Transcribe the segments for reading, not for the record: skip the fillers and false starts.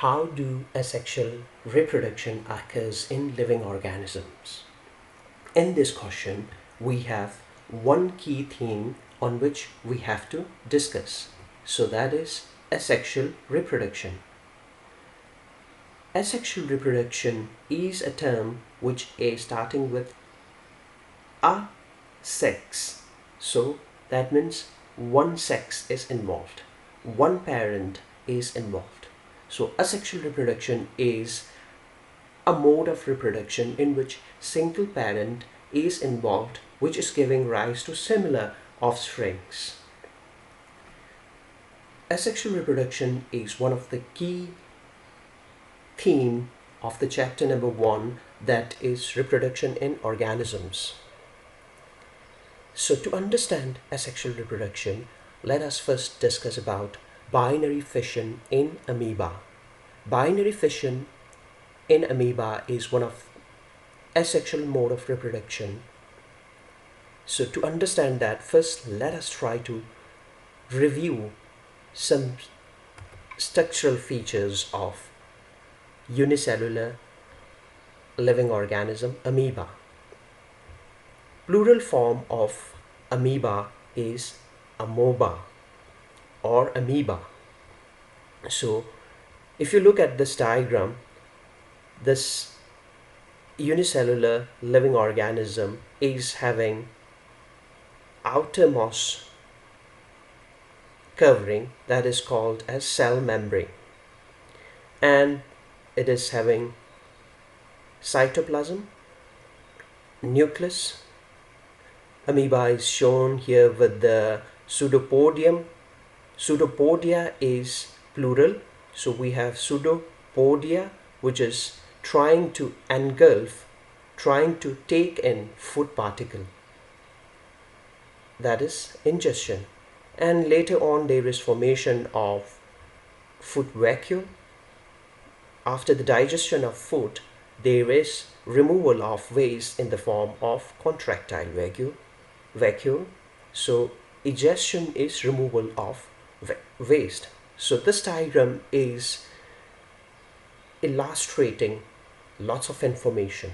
How do asexual reproduction occurs in living organisms? In this question, we have one key theme on which we have to discuss. So that is asexual reproduction. Asexual reproduction is a term which is starting with a sex. So that means one sex is involved, one parent is involved. So asexual reproduction is a mode of reproduction in which single parent is involved, which is giving rise to similar offsprings. Asexual reproduction is one of the key theme of the chapter number 1, that is reproduction in organisms. So to understand asexual reproduction, let us first discuss about binary fission in amoeba. Binary fission in amoeba is one of asexual mode of reproduction. So to understand that, first let us try to review some structural features of unicellular living organism amoeba. Plural form of amoeba is amoeba or amoeba. So if you look at this diagram, this unicellular living organism is having outermost covering that is called as cell membrane, and it is having cytoplasm, nucleus. Amoeba is shown here with the pseudopodium. Pseudopodia is plural, so we have pseudopodia, which is trying to engulf, trying to take in food particle, that is ingestion. And later on there is formation of food vacuole. After the digestion of food, there is removal of waste in the form of contractile vacuole. So egestion is removal of waste. So this diagram is illustrating lots of information.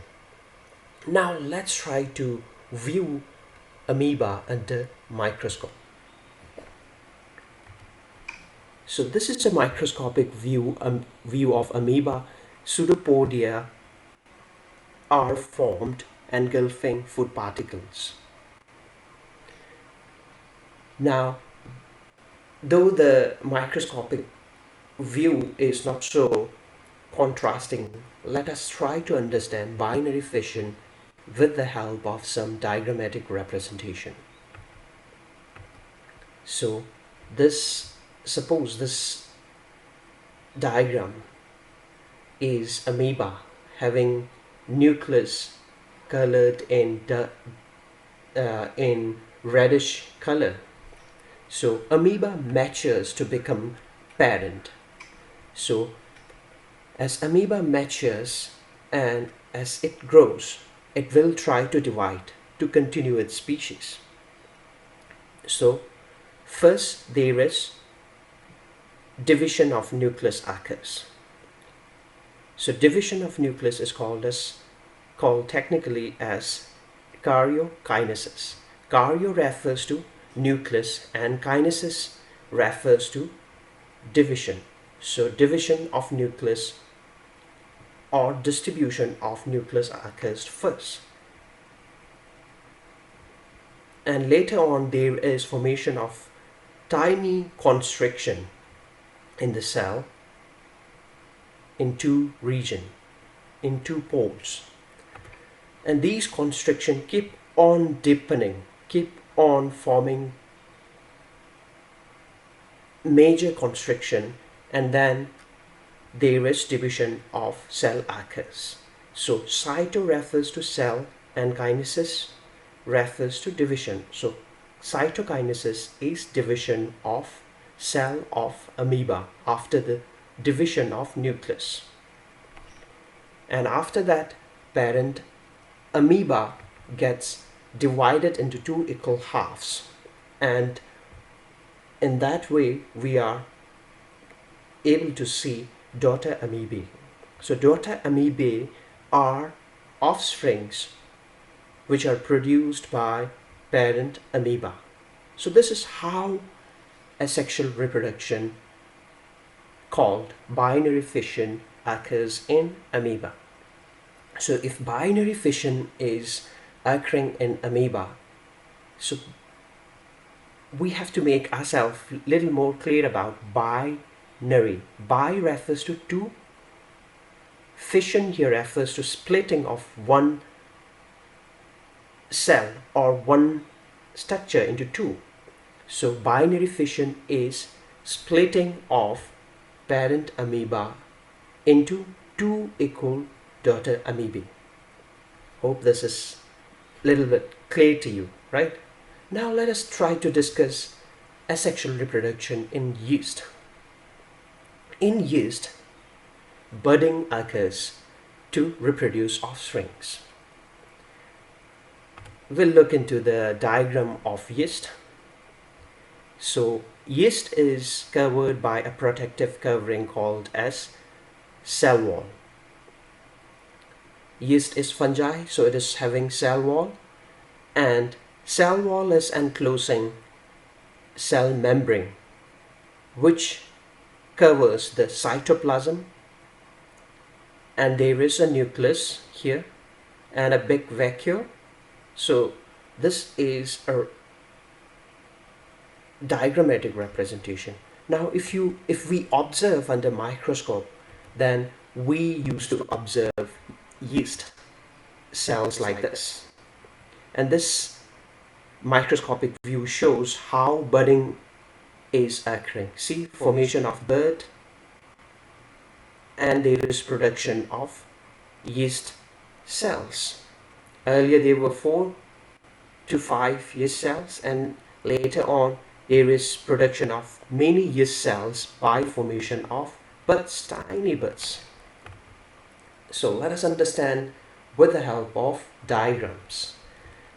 Now let's try to view amoeba under microscope. So this is a microscopic view of amoeba. Pseudopodia are formed engulfing food particles. Now, though the microscopic view is not so contrasting, let us try to understand binary fission with the help of some diagrammatic representation. So suppose this diagram is amoeba having nucleus colored in reddish color. So amoeba matures to become parent. So as amoeba matures and as it grows, it will try to divide to continue its species. So first there is division of nucleus occurs. So division of nucleus is called technically as karyokinesis. Karyo refers to nucleus and kinesis refers to division. So division of nucleus or distribution of nucleus occurs first, and later on there is formation of tiny constriction in the cell in two regions, in two poles, and these constriction keep on deepening, keep on forming major constriction, and then there is division of cell occurs. So cyto refers to cell and kinesis refers to division. So cytokinesis is division of cell of amoeba after the division of nucleus, and after that parent amoeba gets divided into two equal halves, and in that way we are able to see daughter amoebae. So daughter amoebae are offsprings which are produced by parent amoeba. So this is how asexual reproduction, called binary fission, occurs in amoeba. So if binary fission is occurring in amoeba, so we have to make ourselves a little more clear about binary. Bi refers to two. Fission here refers to splitting of one cell or one structure into two. So binary fission is splitting of parent amoeba into two equal daughter amoebae. Hope this is a little bit clear to you, right? Now let us try to discuss asexual reproduction in yeast. In yeast, budding occurs to reproduce offsprings. We'll look into the diagram of yeast. So yeast is covered by a protective covering called as cell wall. Yeast is fungi, so it is having cell wall, and cell wall is enclosing cell membrane which covers the cytoplasm, and there is a nucleus here and a big vacuole. So this is a diagrammatic representation. Now if we observe under microscope, then we used to observe yeast cells like this, and this microscopic view shows how budding is occurring. See, formation of bud, and there is production of yeast cells. Earlier there were 4 to 5 yeast cells, and later on there is production of many yeast cells by formation of buds, tiny buds. So let us understand with the help of diagrams.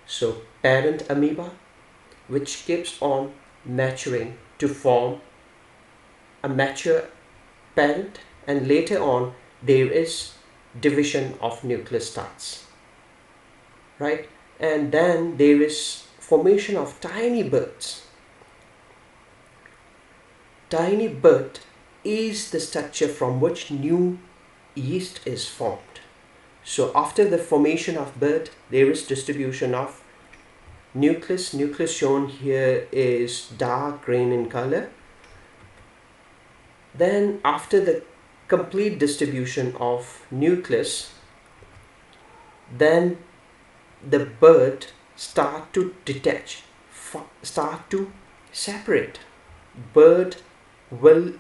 So parent amoeba, which keeps on maturing to form a mature parent, and later on there is division of nucleus starts, right? And then there is formation of tiny buds. Tiny bud is the structure from which new yeast is formed. So after the formation of bud, there is distribution of nucleus. Nucleus shown here is dark green in color. Then after the complete distribution of nucleus, then the bud start to detach, start to separate. Bud will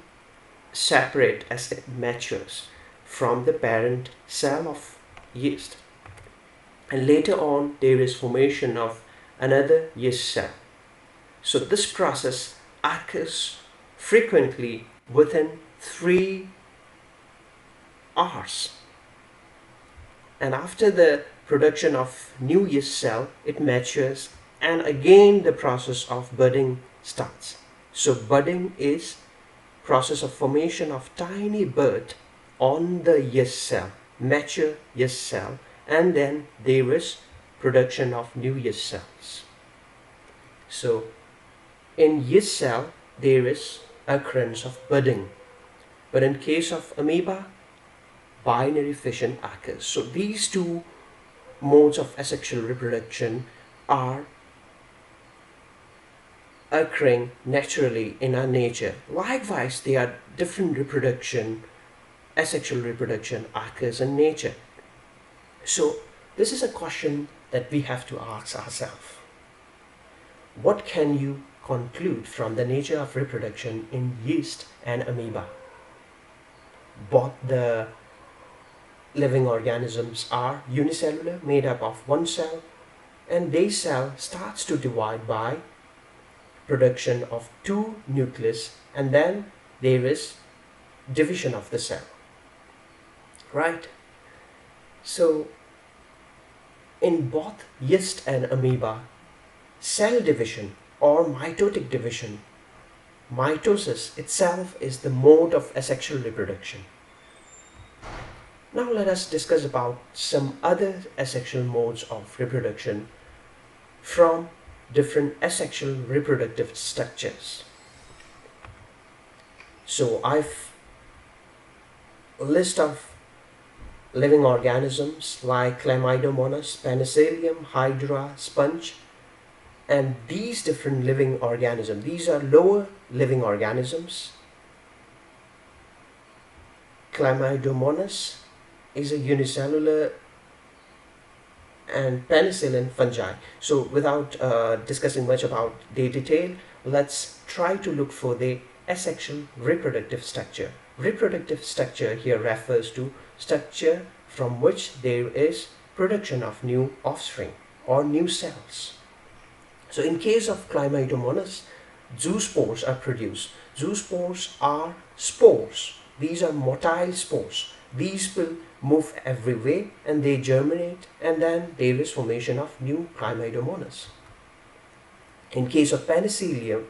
separate as it matures from the parent cell of yeast, and later on there is formation of another yeast cell. So this process occurs frequently within 3 hours, and after the production of new yeast cell, it matures, and again the process of budding starts. So budding is process of formation of tiny bud on the yeast cell, mature yeast cell, and then there is production of new yeast cells. So in yeast cell there is occurrence of budding, but in case of amoeba, binary fission occurs. So these two modes of asexual reproduction are occurring naturally in our nature. Likewise, there are different reproduction, asexual reproduction occurs in nature. So this is a question that we have to ask ourselves. What can you conclude from the nature of reproduction in yeast and amoeba? Both the living organisms are unicellular, made up of one cell, and their cell starts to divide by production of 2 nucleus, and then there is division of the cell, right? So in both yeast and amoeba, cell division or mitotic division, mitosis itself is the mode of asexual reproduction. Now let us discuss about some other asexual modes of reproduction from different asexual reproductive structures. So I've a list of living organisms like Chlamydomonas, Penicillium, Hydra, Sponge, and these different living organisms, these are lower living organisms. Chlamydomonas is a unicellular and penicillin fungi. So without discussing much about their detail, let's try to look for the asexual reproductive structure. Reproductive structure here refers to structure from which there is production of new offspring or new cells. So in case of Chlamydomonas, zoospores are produced. Zoospores are spores. These are motile spores. These will move every way and they germinate, and then there is formation of new Chlamydomonas. In case of Penicillium,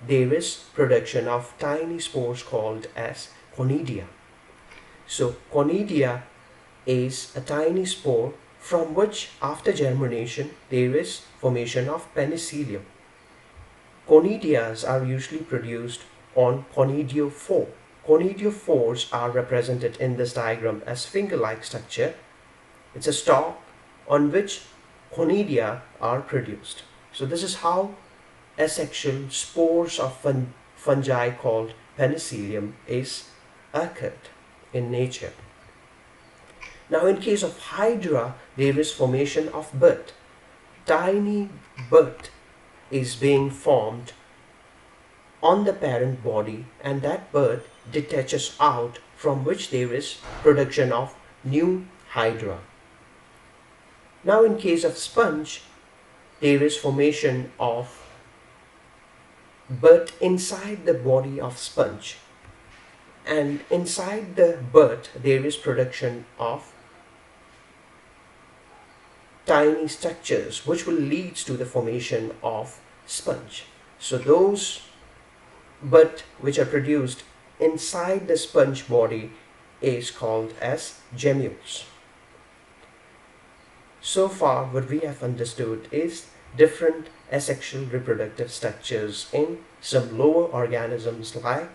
there is production of tiny spores called as conidia. So conidia is a tiny spore from which after germination there is formation of penicillium. Conidias are usually produced on conidiophore. Conidiophores are represented in this diagram as finger-like structure. It's a stalk on which conidia are produced. So this is how asexual spores of fungi called penicillium is occurred in nature. Now in case of Hydra, there is formation of bud. Tiny bud is being formed on the parent body, and that bud detaches out, from which there is production of new Hydra. Now in case of sponge, there is formation of bud inside the body of sponge, and inside the bud there is production of tiny structures which will lead to the formation of sponge. So those bud which are produced inside the sponge body is called as gemmules. So far what we have understood is different asexual reproductive structures in some lower organisms like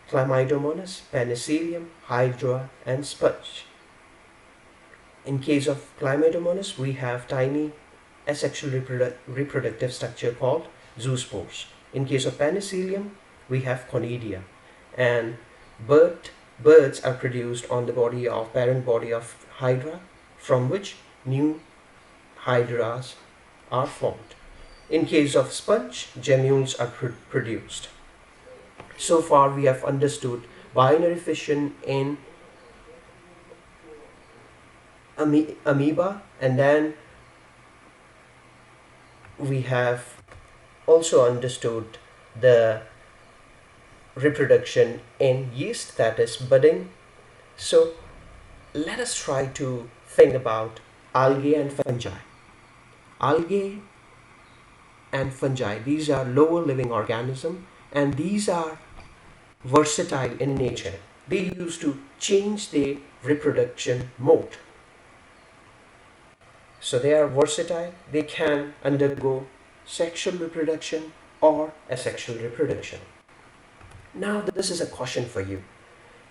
Chlamydomonas, Penicillium, Hydra, and sponge. In case of Chlamydomonas, we have tiny asexual reproductive structure called zoospores. In case of Penicillium, we have conidia, and birds are produced on the parent body of Hydra, from which new Hydras are formed. In case of sponge, gemmules are produced. So far we have understood binary fission in amoeba, and then we have also understood the reproduction in yeast, that is budding. So let us try to think about algae and fungi. Algae and fungi, these are lower living organisms, and these are versatile in nature. They used to change their reproduction mode. So they are versatile. They can undergo sexual reproduction or asexual reproduction. Now this is a question for you.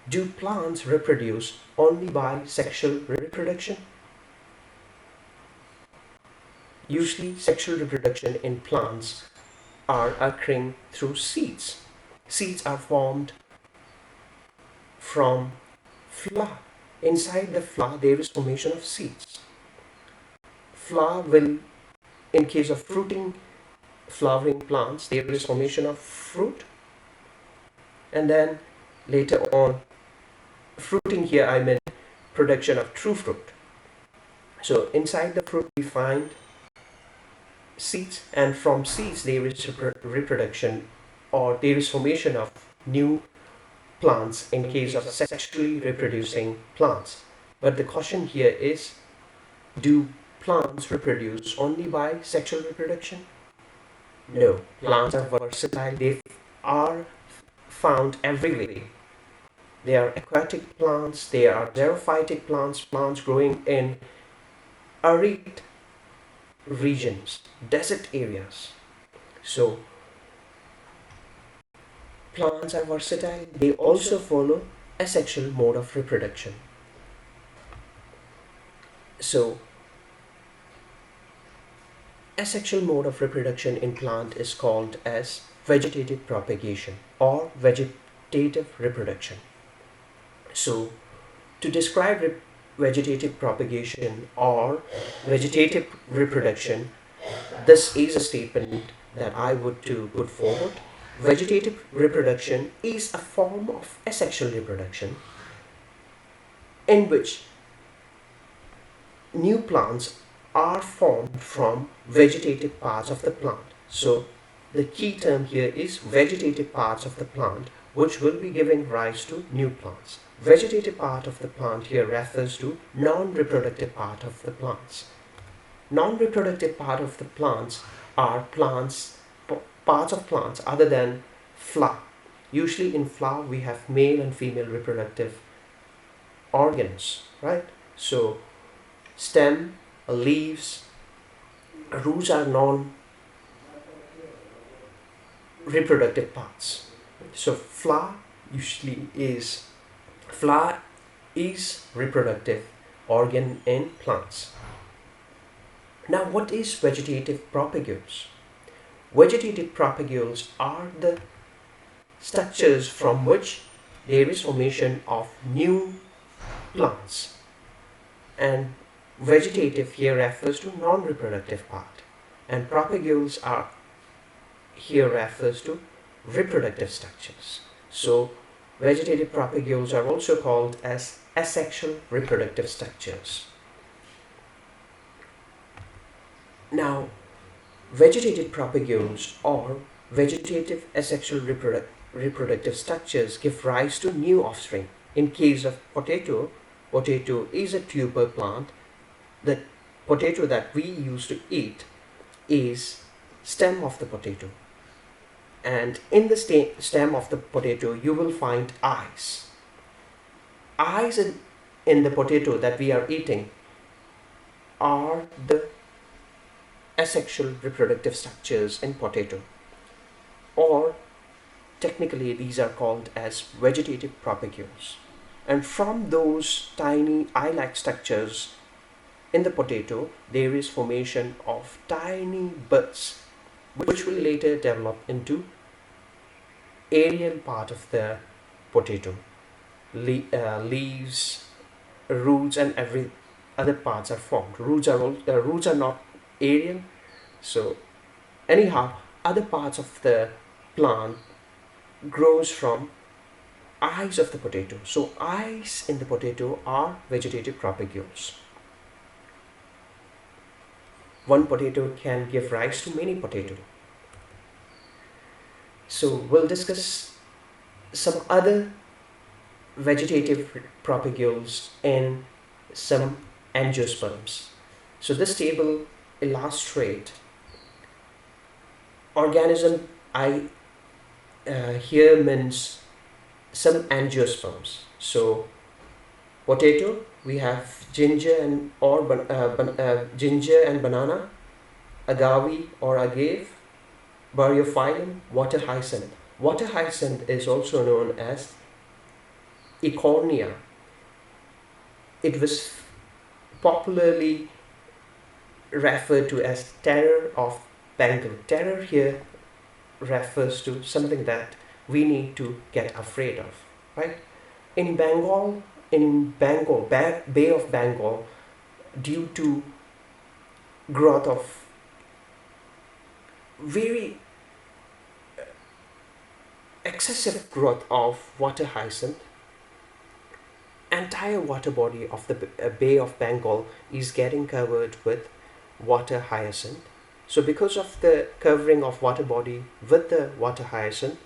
Do plants reproduce only by sexual reproduction? Usually sexual reproduction in plants are occurring through seeds. Seeds are formed from flower. Inside the flower there is formation of seeds. Flower will, in case of flowering plants, there is formation of fruit, and then later on, fruiting here I mean production of true fruit. So inside the fruit we find seeds, and from seeds there is reproduction, or there is formation of new plants in case of sexually reproducing plants. But the question here is, do plants reproduce only by sexual reproduction? No, plants are versatile. They are found everywhere. They are aquatic plants, they are xerophytic plants, plants growing in arid regions, desert areas. So plants are versatile. They also follow asexual mode of reproduction. So asexual mode of reproduction in plant is called as vegetative propagation or vegetative reproduction. So to describe vegetative propagation or vegetative reproduction, this is a statement that I would to put forward. Vegetative reproduction is a form of asexual reproduction in which new plants are formed from vegetative parts of the plant. So the key term here is vegetative parts of the plant, which will be giving rise to new plants. Vegetative part of the plant here refers to non-reproductive part of the plants. Non-reproductive part of the plants are parts of plants other than flower. Usually in flower we have male and female reproductive organs, right? So stem, leaves, roots are non-reproductive parts. So flower is reproductive organ in plants. Now what is vegetative propagules? Vegetative propagules are the structures from which there is formation of new plants, and vegetative here refers to non-reproductive part, and propagules are here refers to reproductive structures. So vegetative propagules are also called as asexual reproductive structures. Now vegetative propagules or vegetative asexual reproductive structures give rise to new offspring. In case of potato is a tuber plant. The potato that we used to eat is stem of the potato, and in the stem of the potato you will find eyes. Eyes in the potato that we are eating are the asexual reproductive structures in potato, or technically these are called as vegetative propagules. And from those tiny eye-like structures in the potato there is formation of tiny buds which will later develop into aerial part of the potato. Leaves, roots and every other parts are formed. Roots are not aerial. So anyhow, other parts of the plant grows from eyes of the potato. So eyes in the potato are vegetative propagules. One potato can give rise to many potatoes. So we'll discuss some other vegetative propagules and some angiosperms. So this table illustrates organism. Here means some angiosperms. So potato, we have ginger and banana, agave or agave, Baryophyllum, water hyacinth. Water hyacinth is also known as Ecornia. It was popularly referred to as terror of Bengal. Terror here refers to something that we need to get afraid of, right? In Bengal, Bay of Bengal, due to growth of very excessive growth of water hyacinth, entire water body of the Bay of Bengal is getting covered with water hyacinth. So because of the covering of water body with the water hyacinth,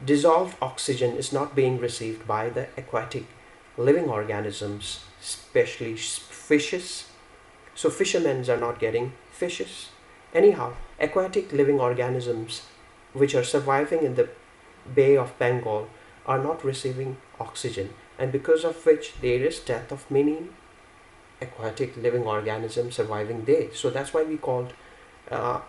dissolved oxygen is not being received by the aquatic living organisms, especially fishes. So fishermen are not getting fishes. Anyhow, aquatic living organisms which are surviving in the Bay of Bengal are not receiving oxygen, and because of which there is death of many aquatic living organisms surviving there. So that's why we called uh,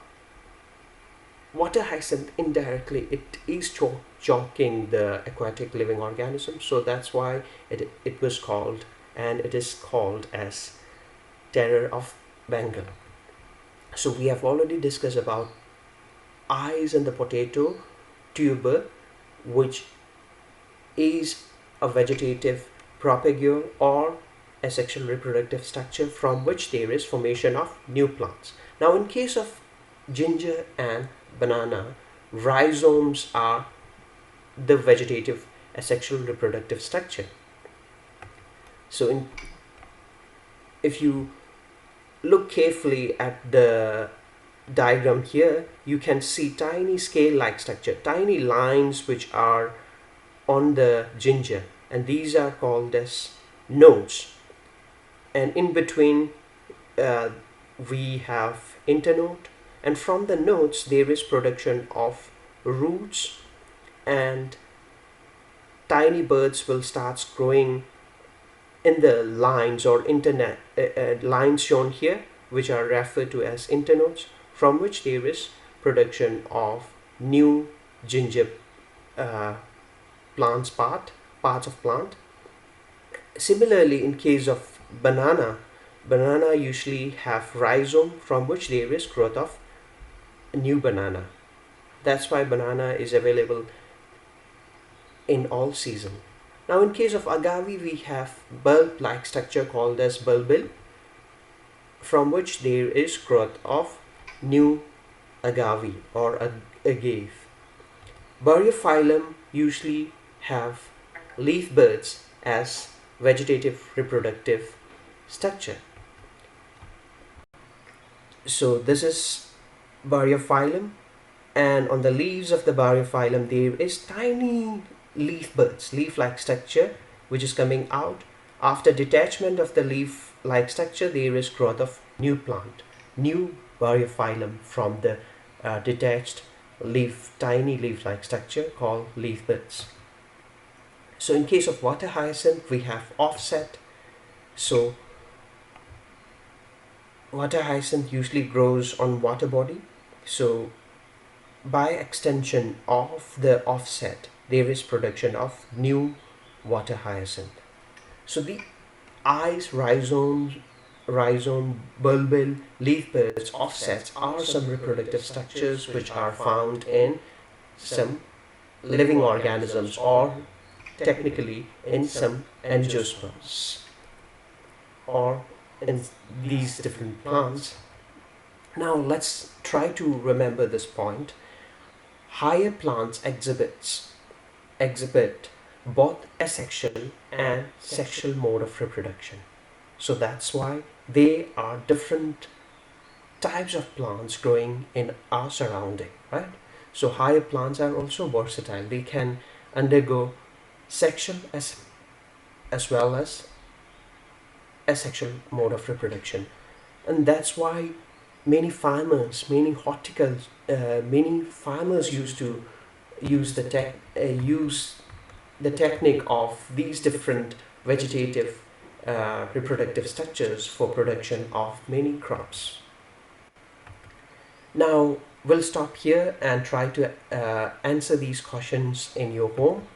water hyacinth indirectly. It is choking the aquatic living organism. So that's why it was called, and it is called as terror of Bengal. So we have already discussed about eyes in the potato tuber, which is a vegetative propagule or asexual reproductive structure from which there is formation of new plants. Now in case of ginger and banana, rhizomes are the vegetative asexual reproductive structure. So if you look carefully at the diagram here, you can see tiny scale-like structure, tiny lines which are on the ginger, and these are called as nodes. And in between we have internode, and from the nodes there is production of roots, and tiny birds will start growing in the lines or lines shown here, which are referred to as internodes, from which there is production of new ginger parts of plant. Similarly, in case of banana usually have rhizome from which there is growth of new banana. That's why banana is available in all season. Now in case of agave, we have bulb-like structure called as bulbil, from which there is growth of new agave or agave. Bryophyllum usually have leaf birds as vegetative reproductive structure. So this is Bryophyllum, and on the leaves of the Bryophyllum there is tiny leaf-like structure which is coming out. After detachment of the leaf-like structure, there is growth of new plant, new Bryophyllum from the detached tiny leaf-like structure called leaf buds. So in case of water hyacinth, we have offset. So water hyacinth usually grows on water body. So by extension of the offset, there is production of new water hyacinth. So the eyes, rhizome, bulbil, leaf buds, offsets are some reproductive structures which are found in some living organisms, or technically in some angiosperms, or in these different plants. Now let's try to remember this point. Higher plants exhibit both asexual and sexual mode of reproduction. So that's why they are different types of plants growing in our surrounding, right? So higher plants are also versatile. They can undergo sexual as well as asexual mode of reproduction, and that's why many farmers, many farmers used to use the technique of these different vegetative reproductive structures for production of many crops. Now we'll stop here and try to answer these questions in your home.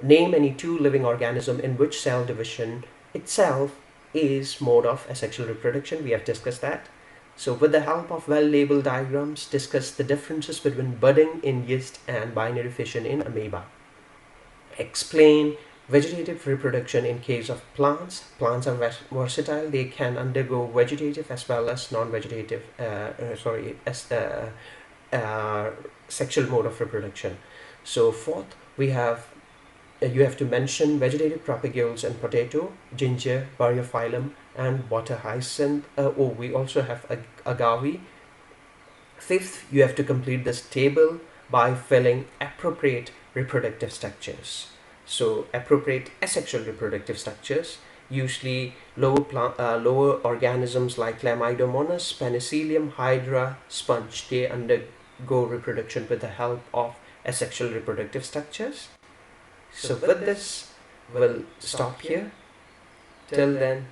Name any two living organism in which cell division itself is mode of asexual reproduction. We have discussed that. So with the help of well-labeled diagrams, discuss the differences between budding in yeast and binary fission in amoeba. Explain vegetative reproduction in case of plants. Plants are versatile. They can undergo vegetative as well as non-vegetative, sexual mode of reproduction. So fourth, we have you have to mention vegetative propagules in potato, ginger, Bryophyllum, and water hyacinth. We also have agave. Fifth, you have to complete this table by filling appropriate reproductive structures. So appropriate asexual reproductive structures, usually lower organisms like Chlamydomonas, Penicillium, Hydra, sponge, they undergo reproduction with the help of asexual reproductive structures. So with this, we'll stop here. Till then,